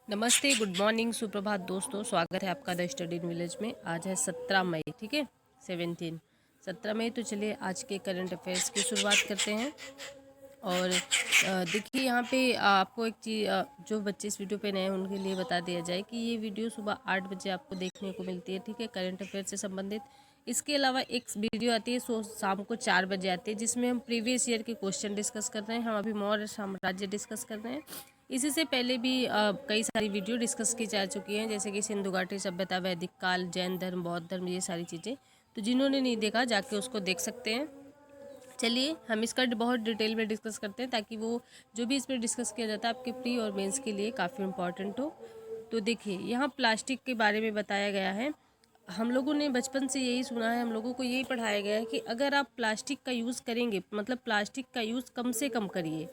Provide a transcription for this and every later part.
नमस्ते, good morning, सुप्रभात दोस्तों। स्वागत है आपका द स्टडी इन विलेज में। आज है 17 मई, ठीक है, 17 मई। तो चलिए आज के करंट अफेयर्स की शुरुआत करते हैं। और देखिए यहाँ पे आपको एक चीज़, जो बच्चे इस वीडियो पे नए हैं उनके लिए बता दिया जाए कि ये वीडियो सुबह 8 बजे आपको देखने को मिलती है, ठीक है, करंट अफेयर से संबंधित। इसके अलावा एक वीडियो आती है शाम को 4 बजे आती है, जिसमें हम प्रीवियस ईयर के क्वेश्चन डिस्कस कर रहे हैं। हम अभी मौर्य साम्राज्य डिस्कस कर रहे हैं। इसी से पहले भी कई सारी वीडियो डिस्कस की जा चुकी हैं, जैसे कि सिंधु घाटी सभ्यता, वैदिक काल, जैन धर्म, बौद्ध धर्म, ये सारी चीज़ें। तो जिन्होंने नहीं देखा जाके उसको देख सकते हैं। चलिए हम इसका बहुत डिटेल में डिस्कस करते हैं, ताकि वो जो भी इसमें डिस्कस किया जाता है आपके प्री और मेंस के लिए काफ़ी इम्पॉर्टेंट हो। तो देखिए यहाँ प्लास्टिक के बारे में बताया गया है। हम लोगों ने बचपन से यही सुना है, हम लोगों को यही पढ़ाया गया है कि अगर आप प्लास्टिक का यूज़ करेंगे, मतलब प्लास्टिक का यूज़ कम से कम करिए,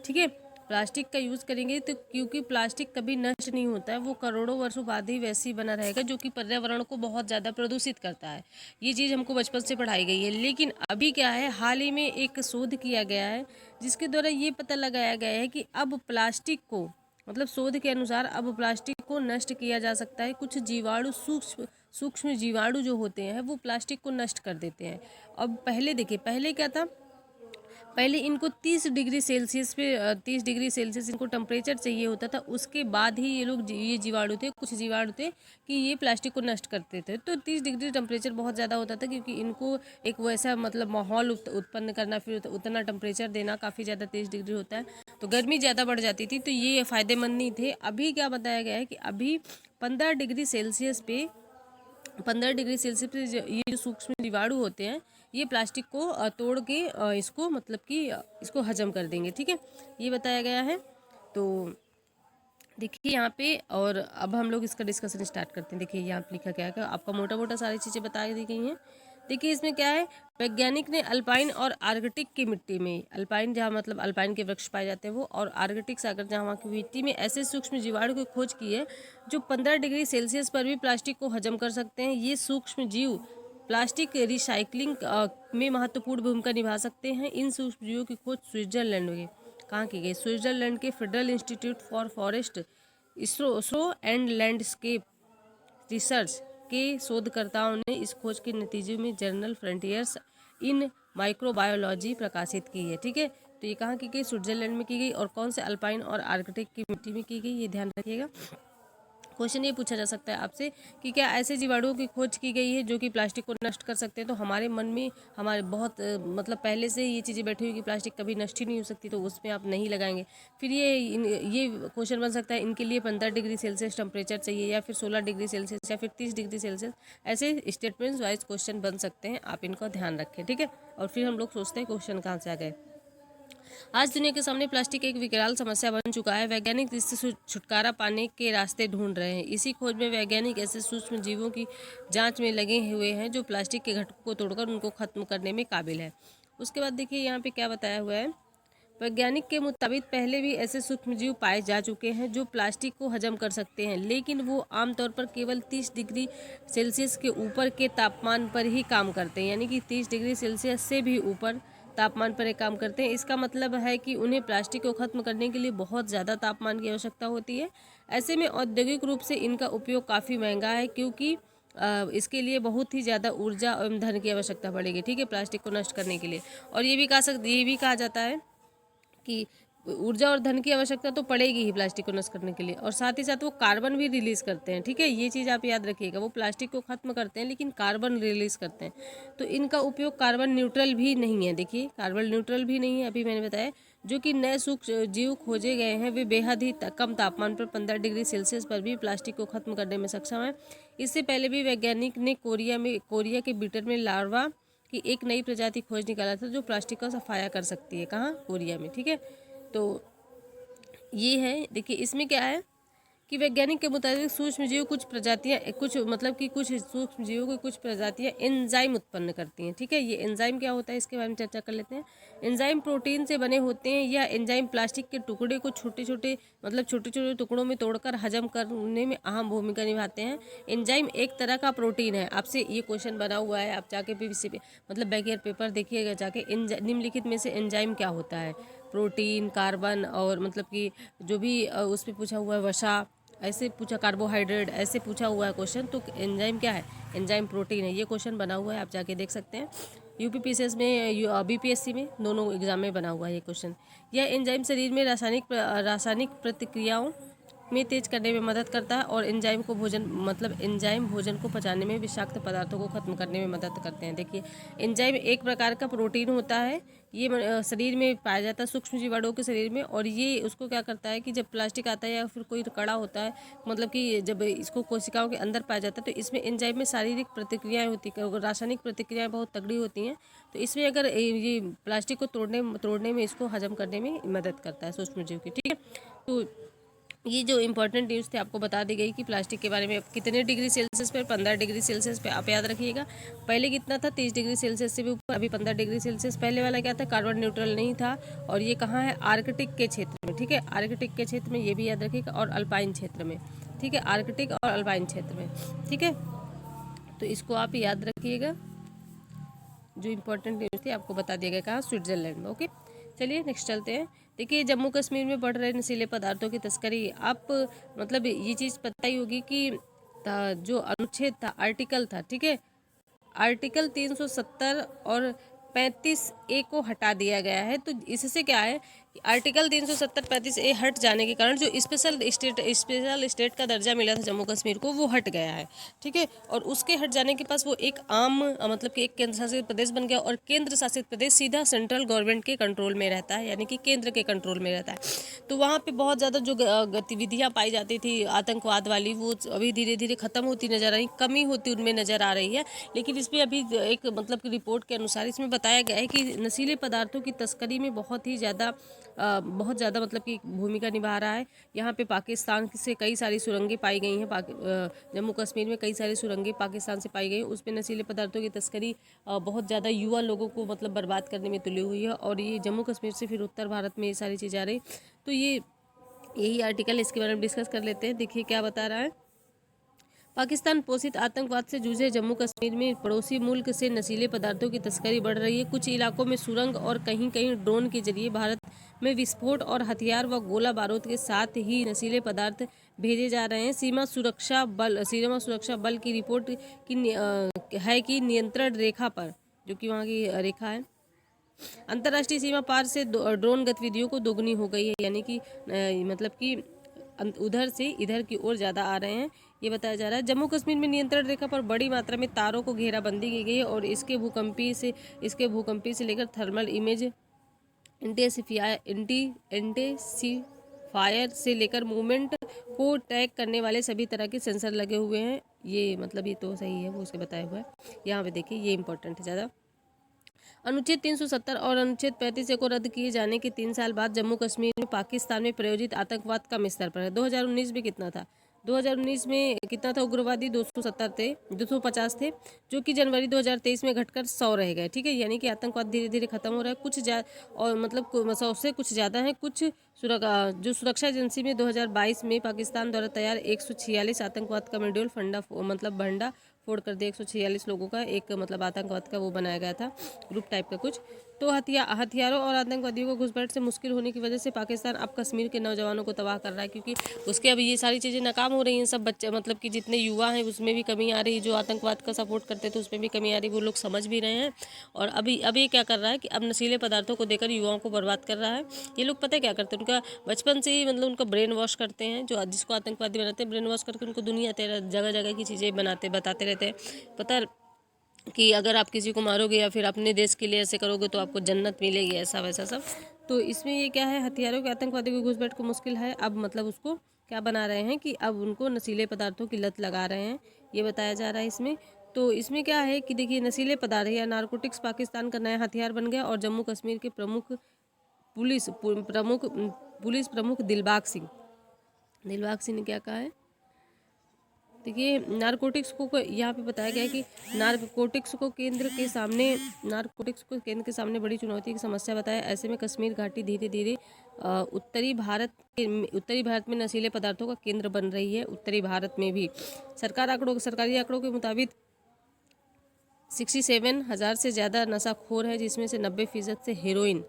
ठीक है। प्लास्टिक का यूज़ करेंगे तो, क्योंकि प्लास्टिक कभी नष्ट नहीं होता है, वो करोड़ों वर्षों बाद ही वैसे ही बना रहेगा, जो कि पर्यावरण को बहुत ज़्यादा प्रदूषित करता है। ये चीज़ हमको बचपन से पढ़ाई गई है। लेकिन अभी क्या है, हाल ही में एक शोध किया गया है, जिसके द्वारा ये पता लगाया गया है कि अब प्लास्टिक को, मतलब शोध के अनुसार अब प्लास्टिक को नष्ट किया जा सकता है। कुछ जीवाणु, सूक्ष्म सूक्ष्म जीवाणु जो होते हैं वो प्लास्टिक को नष्ट कर देते हैं। अब पहले देखिए, पहले क्या था, पहले इनको 30 डिग्री सेल्सियस पे 30 डिग्री सेल्सियस इनको टेम्परेचर चाहिए होता था। उसके बाद ही ये लोग, ये जीवाणु थे, कुछ जीवाणु थे कि ये प्लास्टिक को नष्ट करते थे। तो 30 डिग्री टेम्परेचर बहुत ज़्यादा होता था, क्योंकि इनको एक वैसा मतलब माहौल उत्पन्न करना, फिर उतना टेम्परेचर देना, काफ़ी ज़्यादा 30 डिग्री होता है तो गर्मी ज़्यादा बढ़ जाती थी, तो ये फ़ायदेमंद नहीं थे। अभी क्या बताया गया है कि अभी 15 डिग्री सेल्सियस पे 15 डिग्री सेल्सियस पे ये जो सूक्ष्म जीवाणु होते हैं, ये प्लास्टिक को तोड़ के इसको, मतलब कि इसको हजम कर देंगे, ठीक है, ये बताया गया है। तो देखिए यहाँ पे, और अब हम लोग इसका डिस्कशन स्टार्ट करते हैं। देखिए यहाँ पे लिखा क्या है, आपका मोटा मोटा सारी चीज़ें बता दी गई हैं। देखिए इसमें क्या है, वैज्ञानिक ने अल्पाइन और आर्कटिक की मिट्टी में, अल्पाइन जहाँ मतलब अल्पाइन के वृक्ष पाए जाते हैं वो, और आर्कटिक सागर जहाँ वहाँ की मिट्टी में ऐसे सूक्ष्म जीवाणु की खोज की है जो 15 डिग्री सेल्सियस पर भी प्लास्टिक को हजम कर सकते हैं। ये सूक्ष्म जीव प्लास्टिक रिसाइकलिंग में महत्वपूर्ण भूमिका निभा सकते हैं। इन सूक्ष्म जीवों की खोज स्विट्जरलैंड में कहाँ की गई, स्विट्जरलैंड के federal institute for forest ISRO and landscape research के शोधकर्ताओं ने इस खोज के नतीजे में जर्नल फ्रंटियर्स इन माइक्रोबायोलॉजी प्रकाशित की है, ठीक है। तो ये कहाँ की गई, स्विट्जरलैंड में की गई, और कौन से अल्पाइन और आर्कटिक की मिट्टी में की गई, ये ध्यान रखिएगा। क्वेश्चन ये पूछा जा सकता है आपसे कि क्या ऐसे जीवाणुओं की खोज की गई है जो कि प्लास्टिक को नष्ट कर सकते हैं। तो हमारे मन में हमारे बहुत मतलब पहले से ये चीज़ें बैठी हुई कि प्लास्टिक कभी नष्ट ही नहीं हो सकती, तो उसमें आप नहीं लगाएंगे। फिर ये क्वेश्चन बन सकता है, इनके लिए 15 डिग्री सेल्सियस टेम्परेचर चाहिए, या फिर 16 डिग्री सेल्सियस, या फिर 30 डिग्री सेल्सियस। ऐसे स्टेटमेंट्स वाइज क्वेश्चन बन सकते हैं, आप इनको ध्यान रखें, ठीक है। और फिर हम लोग सोचते हैं क्वेश्चन कहाँ से आ गए। आज दुनिया के सामने प्लास्टिक एक विकराल समस्या बन चुका है। वैज्ञानिक इससे छुटकारा पाने के रास्ते ढूंढ रहे हैं। इसी खोज में वैज्ञानिक ऐसे सूक्ष्म जीवों की जांच में लगे हुए हैं जो प्लास्टिक के घटकों को तोड़कर उनको खत्म करने में काबिल है। उसके बाद देखिए यहाँ पे क्या बताया हुआ है, वैज्ञानिक के मुताबिक पहले भी ऐसे सूक्ष्मजीव पाए जा चुके हैं जो प्लास्टिक को हजम कर सकते हैं, लेकिन वो आमतौर पर केवल 30 डिग्री सेल्सियस के ऊपर के तापमान पर ही काम करते हैं, यानी कि 30 डिग्री सेल्सियस से भी ऊपर तापमान पर एक काम करते हैं। इसका मतलब है कि उन्हें प्लास्टिक को खत्म करने के लिए बहुत ज़्यादा तापमान की आवश्यकता होती है। ऐसे में औद्योगिक रूप से इनका उपयोग काफ़ी महंगा है, क्योंकि इसके लिए बहुत ही ज़्यादा ऊर्जा एवं धन की आवश्यकता पड़ेगी, ठीक है, प्लास्टिक को नष्ट करने के लिए। और ये भी कहा जाता है कि ऊर्जा और धन की आवश्यकता तो पड़ेगी ही प्लास्टिक को नष्ट करने के लिए, और साथ ही साथ वो कार्बन भी रिलीज करते हैं, ठीक है, ये चीज़ आप याद रखिएगा। वो प्लास्टिक को खत्म करते हैं लेकिन कार्बन रिलीज करते हैं, तो इनका उपयोग कार्बन न्यूट्रल भी नहीं है। देखिए कार्बन न्यूट्रल भी नहीं है, अभी मैंने बताया। जो कि नए सूक्ष्म जीव खोजे गए हैं वे बेहद ही कम तापमान पर 15 डिग्री सेल्सियस पर भी प्लास्टिक को खत्म करने में सक्षम है। इससे पहले भी वैज्ञानिक ने कोरिया के बीटर में लार्वा की एक नई प्रजाति खोज निकाला था जो प्लास्टिक का सफाया कर सकती है, कहाँ, कोरिया में, ठीक है। तो ये है, देखिए इसमें क्या है कि वैज्ञानिक के मुताबिक सूक्ष्मजीव कुछ प्रजातियां, कुछ मतलब कि कुछ सूक्ष्मजीवों की कुछ प्रजातियां एंजाइम उत्पन्न करती हैं, ठीक है। ये एंजाइम क्या होता है इसके बारे में चर्चा कर लेते हैं। एंजाइम प्रोटीन से बने होते हैं। यह एंजाइम प्लास्टिक के टुकड़े को छोटे छोटे टुकड़ों में तोड़कर हजम करने में अहम भूमिका निभाते हैं। एंजाइम एक तरह का प्रोटीन है। आपसे ये क्वेश्चन बना हुआ है, आप जाके पीवीसी पे मतलब बैक पेपर देखिएगा जाके, निम्नलिखित में से एंजाइम क्या होता है। प्रोटीन, कार्बन, और मतलब कि जो भी उस पर पूछा हुआ है, वसा, ऐसे पूछा, कार्बोहाइड्रेट ऐसे पूछा हुआ है क्वेश्चन, तो एंजाइम क्या है, एंजाइम प्रोटीन है। ये क्वेश्चन बना हुआ है, आप जाके देख सकते हैं। यूपीपीसीएस में, बीपीएससी में, दोनों एग्जाम में बना हुआ है ये क्वेश्चन। यह एंजाइम शरीर में रासायनिक प्रतिक्रियाओं में तेज करने में मदद करता है और एंजाइम को एंजाइम भोजन को पचाने में, विषाक्त पदार्थों को खत्म करने में मदद करते हैं। देखिए, एंजाइम एक प्रकार का प्रोटीन होता है, ये शरीर में पाया जाता है, सूक्ष्म जीवाणुओं के शरीर में, और ये उसको क्या करता है कि जब प्लास्टिक आता है या फिर कोई कड़ा होता है, मतलब कि जब इसको कोशिकाओं के अंदर पाया जाता है, तो इसमें एंजाइम में शारीरिक प्रतिक्रियाएं होती है, रासायनिक प्रतिक्रियाएं बहुत तगड़ी होती हैं। तो इसमें अगर ये प्लास्टिक को तोड़ने में, इसको हजम करने में मदद करता है सूक्ष्म जीव की, ठीक है। तो ये जो इंपॉर्टेंट न्यूज़ थे आपको बता दी गई कि प्लास्टिक के बारे में कितने डिग्री सेल्सियस पे, 15 डिग्री सेल्सियस पे, आप याद रखिएगा। पहले कितना था, 30 डिग्री सेल्सियस से भी ऊपर, अभी 15 डिग्री सेल्सियस। पहले वाला क्या था, कार्बन न्यूट्रल नहीं था, और ये कहाँ है, आर्कटिक के क्षेत्र में, ठीक है, आर्कटिक के क्षेत्र में, ये भी याद रखिएगा, और अल्पाइन क्षेत्र में, ठीक है, आर्कटिक और अल्पाइन क्षेत्र में, ठीक है। तो इसको आप याद रखिएगा, जो इम्पोर्टेंट न्यूज़ थी आपको बता दिया गया, कहाँ, स्विट्जरलैंड में। ओके, चलिए नेक्स्ट चलते हैं। देखिए, जम्मू कश्मीर में बढ़ रहे नशीले पदार्थों की तस्करी, आप मतलब ये चीज़ पता ही होगी कि जो अनुच्छेद था, आर्टिकल था, ठीक है, आर्टिकल 370 और 35A को हटा दिया गया है। तो इससे क्या है कि आर्टिकल 370-35A हट जाने के कारण जो स्पेशल स्टेट का दर्जा मिला था जम्मू कश्मीर को, वो हट गया है, ठीक है। और उसके हट जाने के पास वो एक आम मतलब कि एक केंद्र शासित प्रदेश बन गया, और केंद्र शासित प्रदेश सीधा सेंट्रल गवर्नमेंट के कंट्रोल में रहता है, यानी कि केंद्र के कंट्रोल में रहता है। तो वहाँ पे बहुत ज़्यादा जो गतिविधियाँ पाई जाती थी आतंकवाद वाली, वो अभी धीरे धीरे ख़त्म होती नज़र आ रही, कमी होती उनमें नज़र आ रही है। लेकिन इसमें अभी एक मतलब की रिपोर्ट के अनुसार इसमें बताया गया है कि नशीले पदार्थों की तस्करी में बहुत ज़्यादा मतलब कि भूमिका निभा रहा है। यहाँ पे पाकिस्तान से कई सारी सुरंगें पाई गई हैं, जम्मू कश्मीर में कई सारी सुरंगें पाकिस्तान से पाई गई हैं, उसमें नशीले पदार्थों की तस्करी बहुत ज़्यादा युवा लोगों को मतलब बर्बाद करने में तुली हुई है। और ये जम्मू कश्मीर से फिर उत्तर भारत में ये सारी चीज़ें आ रही। तो यही आर्टिकल, इसके बारे में डिस्कस कर लेते हैं। देखिए क्या बता रहा है। पाकिस्तान पोषित आतंकवाद से जूझे जम्मू कश्मीर में पड़ोसी मुल्क से नशीले पदार्थों की तस्करी बढ़ रही है। कुछ इलाकों में सुरंग और कहीं कहीं ड्रोन के जरिए भारत में विस्फोट और हथियार व गोला बारूद के साथ ही नशीले पदार्थ भेजे जा रहे हैं। सीमा सुरक्षा बल की रिपोर्ट है कि नियंत्रण रेखा पर, जो कि वहाँ की रेखा है, अंतर्राष्ट्रीय सीमा पार से ड्रोन गतिविधियों को दोगुनी हो गई है, यानी कि मतलब कि उधर से इधर की ओर ज़्यादा आ रहे हैं, ये बताया जा रहा है। जम्मू कश्मीर में नियंत्रण रेखा पर बड़ी मात्रा में तारों को घेराबंदी की गई है, और इसके भूकंपी से लेकर थर्मल इमेज इंटेंसिफायर से लेकर मूवमेंट को ट्रैक करने वाले सभी तरह के सेंसर लगे हुए हैं। ये मतलब ये तो सही है, वो उसके बताया हुआ है। यहाँ पे देखिए, ये इंपॉर्टेंट है ज़्यादा। अनुच्छेद 370 और अनुच्छेद 35A को रद्द किए जाने के 3 साल बाद जम्मू कश्मीर में पाकिस्तान में प्रायोजित आतंकवाद कम स्तर पर है। 2019 में कितना था, 2019 में कितना था, उग्रवादी 250 थे, जो कि जनवरी 2023 में घटकर 100 रह गए, ठीक है। यानी कि आतंकवाद धीरे धीरे खत्म हो रहा है। और मतलब 100 से कुछ ज़्यादा है। जो सुरक्षा एजेंसी में 2022 में पाकिस्तान द्वारा तैयार 146 आतंकवाद का मॉड्यूल भंडा फोड़ कर दिया। 146 लोगों का एक मतलब आतंकवाद का वो बनाया गया था, ग्रुप टाइप का कुछ। तो हथियारों और आतंकवादियों को घुसपैठ से मुश्किल होने की वजह से पाकिस्तान अब कश्मीर के नौजवानों को तबाह कर रहा है, क्योंकि उसके अब ये सारी चीज़ें नाकाम हो रही हैं। सब बच्चे मतलब कि जितने युवा हैं उसमें भी कमी आ रही, जो आतंकवाद का सपोर्ट करते थे उसमें भी कमी आ रही, वो लोग समझ भी रहे हैं। और अभी क्या कर रहा है कि अब नशीले पदार्थों को देकर युवाओं को बर्बाद कर रहा है। ये लोग पता है क्या करते हैं, उनका बचपन से ही मतलब उनका ब्रेन वॉश करते हैं, जो जिसको आतंकवादी बनाते हैं, ब्रेन वॉश करके उनको दुनिया जगह जगह की चीज़ें बताते रहते हैं। पता कि अगर आप किसी को मारोगे या फिर अपने देश के लिए ऐसे करोगे तो आपको जन्नत मिलेगी, ऐसा वैसा सब। तो इसमें ये क्या है, हथियारों के आतंकवादी को घुसपैठ को मुश्किल है। अब मतलब उसको क्या बना रहे हैं कि अब उनको नशीले पदार्थों की लत लगा रहे हैं, ये बताया जा रहा है इसमें। तो इसमें क्या है कि देखिए, नशीले पदार्थ या नारकोटिक्स पाकिस्तान का नया हथियार बन गया, और जम्मू कश्मीर के पुलिस प्रमुख दिलबाग सिंह ने क्या कहा है। देखिए, नारकोटिक्स को यहाँ पे बताया गया है कि नारकोटिक्स को केंद्र के सामने बड़ी चुनौती की समस्या बताया। ऐसे में कश्मीर घाटी धीरे धीरे उत्तरी भारत में नशीले पदार्थों का केंद्र बन रही है। उत्तरी भारत में भी सरकारी आंकड़ों के मुताबिक 67,000 से ज़्यादा नशाखोर है, जिसमें से 90% से हेरोइन।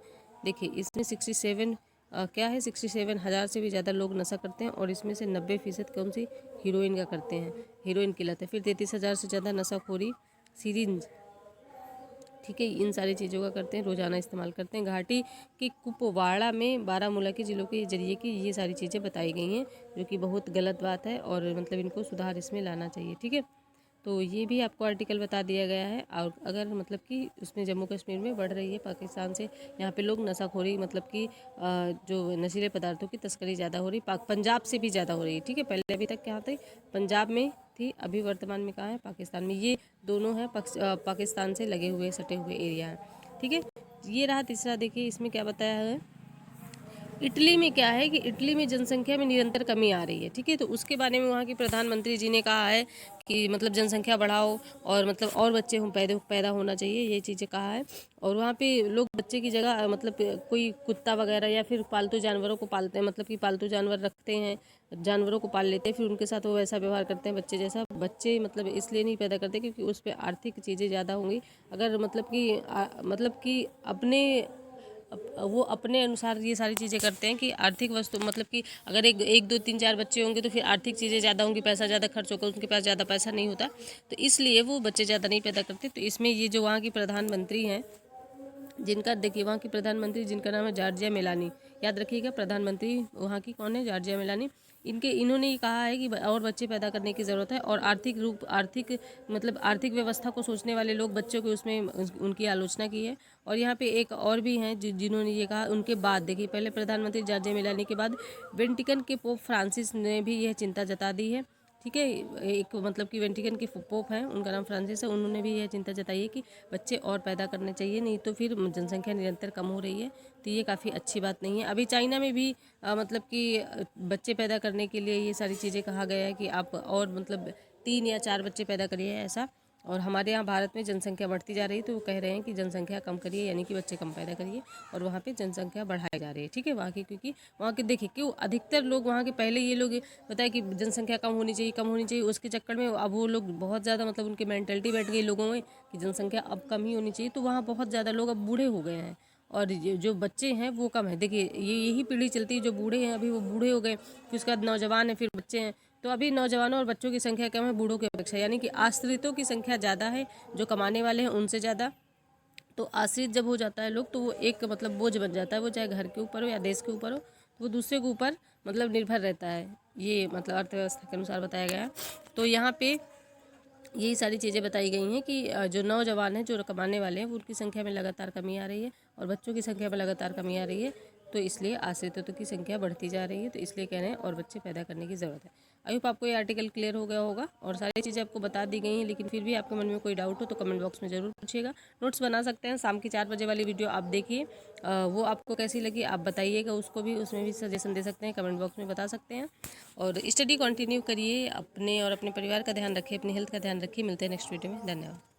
देखिए, इसमें 67 क्या है 67,000 से भी ज़्यादा लोग नशा करते हैं और इसमें से 90% कौन सी हीरोइन का करते हैं, हीरोइन की लत है। फिर 33,000 से ज़्यादा नशाखोरी सिरिंज, ठीक है, इन सारी चीज़ों का करते हैं, रोज़ाना इस्तेमाल करते हैं। घाटी के कुपवाड़ा में बारामूला के ज़िलों के जरिए की ये सारी चीज़ें बताई गई हैं, जो कि बहुत गलत बात है और मतलब इनको सुधार इसमें लाना चाहिए, ठीक है। तो ये भी आपको आर्टिकल बता दिया गया है। और अगर मतलब कि उसमें जम्मू कश्मीर में बढ़ रही है पाकिस्तान से, यहाँ पे लोग नशाखोरी मतलब कि जो नशीले पदार्थों की तस्करी ज़्यादा हो रही, पंजाब से भी ज़्यादा हो रही है, ठीक है। पहले अभी तक क्या थे, पंजाब में थी, अभी वर्तमान में कहाँ है, पाकिस्तान में। ये दोनों हैं पाकिस्तान से लगे हुए सटे हुए एरिया हैं, ठीक है। ये रहा तीसरा, देखिए इसमें क्या बताया है। इटली में क्या है कि इटली में जनसंख्या में निरंतर कमी आ रही है, ठीक है। तो उसके बारे में वहाँ के प्रधानमंत्री जी ने कहा है कि मतलब जनसंख्या बढ़ाओ और मतलब और बच्चे पैदा होना चाहिए, ये चीज़ें कहा है। और वहाँ पे लोग बच्चे की जगह मतलब कोई कुत्ता वगैरह या फिर पालतू जानवरों को पालते हैं, मतलब कि पालतू जानवर रखते हैं, जानवरों को पाल लेते हैं, फिर उनके साथ वो वैसा व्यवहार करते हैं बच्चे जैसा। बच्चे मतलब इसलिए नहीं पैदा करते क्योंकि उस पर आर्थिक चीज़ें ज़्यादा होंगी। अगर मतलब कि अपने वो अपने अनुसार ये सारी चीज़ें करते हैं कि आर्थिक वस्तु मतलब कि अगर एक दो तीन चार बच्चे होंगे तो फिर आर्थिक चीज़ें ज़्यादा होंगी, पैसा ज़्यादा खर्च होगा, उनके पास ज़्यादा पैसा नहीं होता, तो इसलिए वो बच्चे ज़्यादा नहीं पैदा करते। तो इसमें ये जो वहाँ की प्रधानमंत्री हैं, जिनका देखिए वहाँ की प्रधानमंत्री जिनका नाम है जॉर्जिया मेलानी, याद रखिएगा, प्रधानमंत्री वहाँ की कौन है, जॉर्जिया मेलानी। इन्होंने ये कहा है कि और बच्चे पैदा करने की ज़रूरत है और आर्थिक व्यवस्था को सोचने वाले लोग बच्चों के उसमें उनकी आलोचना की है। और यहाँ पे एक और भी हैं जिन्होंने ये कहा, उनके बाद देखिए पहले प्रधानमंत्री जॉर्जिया मेलानी के बाद वेटिकन के पोप फ्रांसिस ने भी यह चिंता जता दी है, ठीक है। एक मतलब कि वेटिकन के पोप हैं, उनका नाम फ्रांसिस है, उन्होंने भी यह चिंता जताई है कि बच्चे और पैदा करने चाहिए, नहीं तो फिर जनसंख्या निरंतर कम हो रही है, तो ये काफ़ी अच्छी बात नहीं है। अभी चाइना में भी मतलब कि बच्चे पैदा करने के लिए ये सारी चीज़ें कहा गया है कि आप और मतलब 3 या 4 बच्चे पैदा करिए ऐसा। और हमारे यहाँ भारत में जनसंख्या बढ़ती जा रही है, तो वो कह रहे हैं कि जनसंख्या कम करिए, यानी कि बच्चे कम पैदा करिए, और वहाँ पे जनसंख्या बढ़ाई जा रही है, ठीक है, वहाँ की। क्योंकि वहाँ के देखिए क्यों अधिकतर लोग वहाँ के, पहले ये लोग बताए कि जनसंख्या कम होनी चाहिए, उसके चक्कर में अब वो लोग बहुत ज़्यादा मतलब उनकी मेंटलिटी बैठ गई लोगों में कि जनसंख्या अब कम ही होनी चाहिए, तो वहाँ बहुत ज़्यादा लोग अब बूढ़े हो गए हैं और जो बच्चे हैं वो कम है। देखिए यही पीढ़ी चलती है, जो बूढ़े हैं अभी वो बूढ़े हो गए, फिर उसके बाद नौजवान है, फिर बच्चे हैं, तो अभी नौजवानों और बच्चों की संख्या कम है बूढ़ों की अपेक्षा, यानी कि आश्रितों की संख्या ज़्यादा है, जो कमाने वाले हैं उनसे ज़्यादा। तो आश्रित जब हो जाता है लोग, तो वो एक मतलब बोझ बन जाता है, वो चाहे घर के ऊपर हो या देश के ऊपर हो, तो वो दूसरे के ऊपर मतलब निर्भर रहता है। ये मतलब अर्थव्यवस्था के अनुसार बताया गया है। तो यहाँ पे यही सारी चीज़ें बताई गई हैं कि जो नौजवान हैं, जो कमाने वाले हैं, उनकी संख्या में लगातार कमी आ रही है और बच्चों की संख्या में लगातार कमी आ रही है, तो इसलिए आश्रितों की संख्या बढ़ती जा रही है, तो इसलिए कह रहे हैं और बच्चे पैदा करने की ज़रूरत है। आई होप आपको ये आर्टिकल क्लियर हो गया होगा और सारी चीज़ें आपको बता दी गई हैं, लेकिन फिर भी आपके मन में कोई डाउट हो तो कमेंट बॉक्स में ज़रूर पूछिएगा। नोट्स बना सकते हैं, शाम की 4 बजे वाली वीडियो आप देखिए, वो आपको कैसी लगी आप बताइएगा, उसको भी, उसमें भी सजेशन दे सकते हैं, कमेंट बॉक्स में बता सकते हैं। और स्टडी कंटिन्यू करिए, अपने और अपने परिवार का ध्यान रखिए, अपनी हेल्थ का ध्यान रखिए। मिलते हैं नेक्स्ट वीडियो में, धन्यवाद।